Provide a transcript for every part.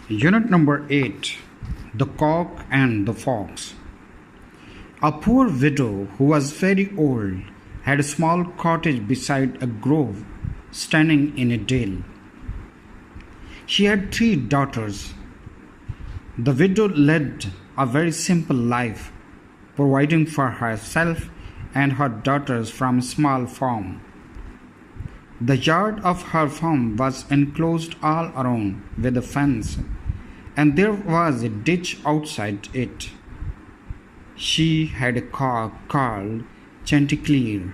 Unit number 8, The Cock and the Fox. A poor widow who was very old had a small cottage beside a grove standing in a dale. She had 3 daughters. The widow led a very simple life, providing for herself and her daughters from a small farm. The yard of her farm was enclosed all around with a fence, and there was a ditch outside it. She had a cock called Chanticleer,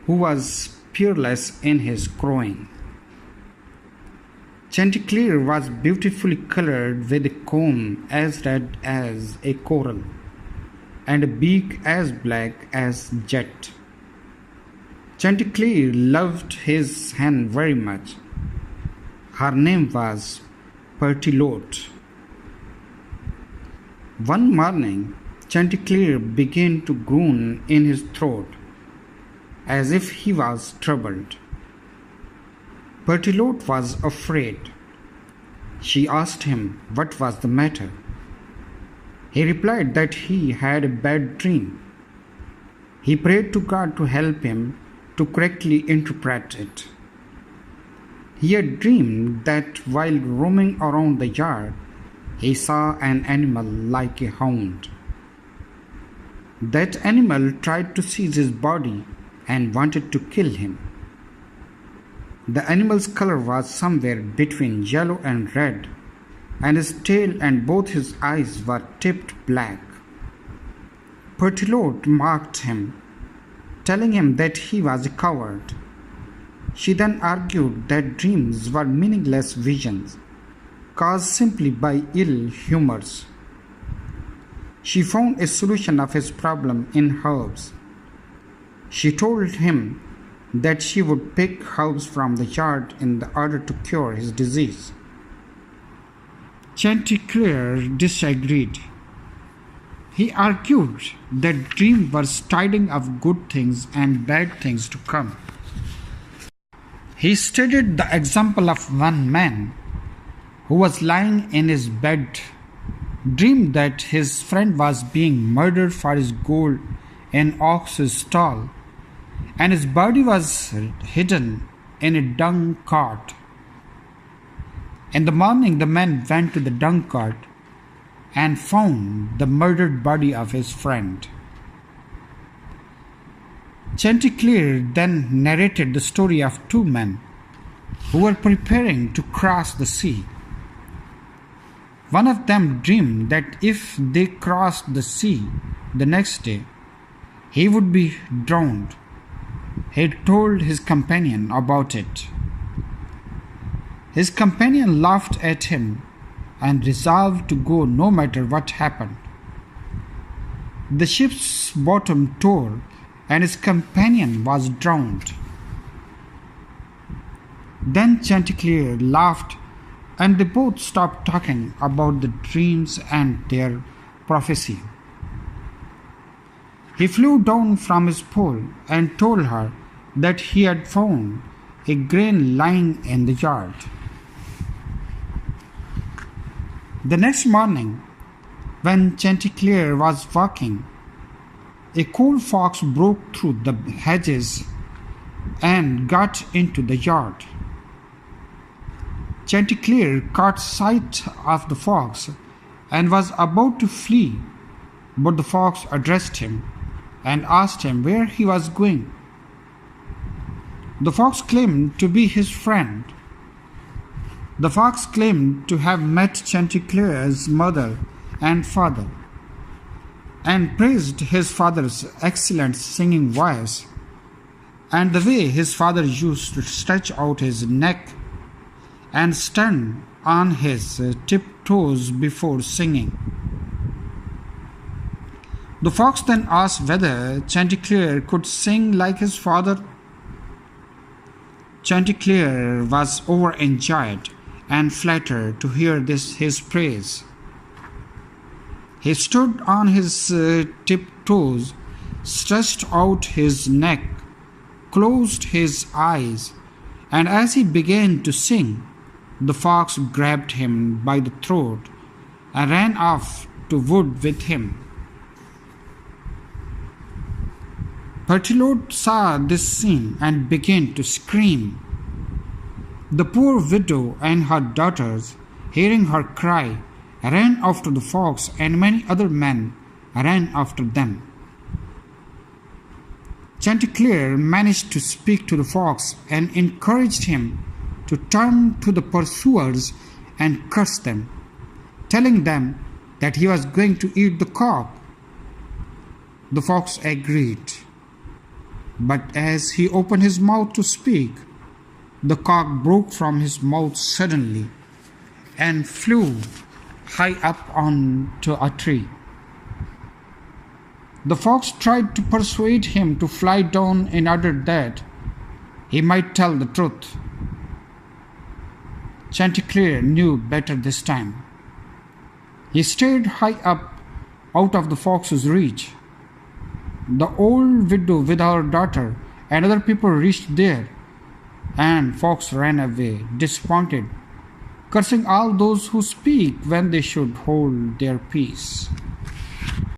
who was peerless in his crowing. Chanticleer was beautifully colored with a comb as red as a coral and a beak as black as jet. Chanticleer loved his hen very much. Her name was Pertilote. One morning, Chanticleer began to groan in his throat, as if he was troubled. Pertilote was afraid. She asked him what was the matter. He replied that he had a bad dream. He prayed to God to help him to correctly interpret it. He had dreamed that while roaming around the yard, he saw an animal like a hound. That animal tried to seize his body and wanted to kill him. The animal's color was somewhere between yellow and red, and his tail and both his eyes were tipped black. Pertilote mocked him, telling him that he was a coward. She then argued that dreams were meaningless visions, caused simply by ill humors. She found a solution of his problem in herbs. She told him that she would pick herbs from the yard in order to cure his disease. Chanticleer disagreed. He argued that dreams were tidings of good things and bad things to come. He stated the example of one man who was lying in his bed, dreamed that his friend was being murdered for his gold in ox's stall, and his body was hidden in a dung cart. In the morning, the man went to the dung cart and found the murdered body of his friend. Chanticleer then narrated the story of 2 men who were preparing to cross the sea. One of them dreamed that if they crossed the sea the next day, he would be drowned. He told his companion about it. His companion laughed at him and resolved to go no matter what happened. The ship's bottom tore and his companion was drowned. Then Chanticleer laughed and they both stopped talking about the dreams and their prophecy. He flew down from his pole and told her that he had found a grain lying in the yard. The next morning, when Chanticleer was walking, a coal fox broke through the hedges and got into the yard. Chanticleer caught sight of the fox and was about to flee, but the fox addressed him and asked him where he was going. The fox claimed to be his friend. The fox claimed to have met Chanticleer's mother and father and praised his father's excellent singing voice and the way his father used to stretch out his neck and stand on his tiptoes before singing. The fox then asked whether Chanticleer could sing like his father. Chanticleer was overjoyed and flattered to hear his praise. He stood on his tiptoes, stretched out his neck, closed his eyes, and as he began to sing, The fox grabbed him by the throat and ran off to wood with him. Berthelot saw this scene and began to scream. The poor widow and her daughters, hearing her cry, ran after the fox, and many other men ran after them. Chanticleer managed to speak to the fox and encouraged him to turn to the pursuers and curse them, telling them that he was going to eat the cock. The fox agreed, but as he opened his mouth to speak, the cock broke from his mouth suddenly and flew high up onto a tree. The fox tried to persuade him to fly down in order that he might tell the truth. Chanticleer knew better this time. He stayed high up out of the fox's reach. The old widow with her daughter and other people reached there, and fox ran away, disappointed, cursing all those who speak when they should hold their peace.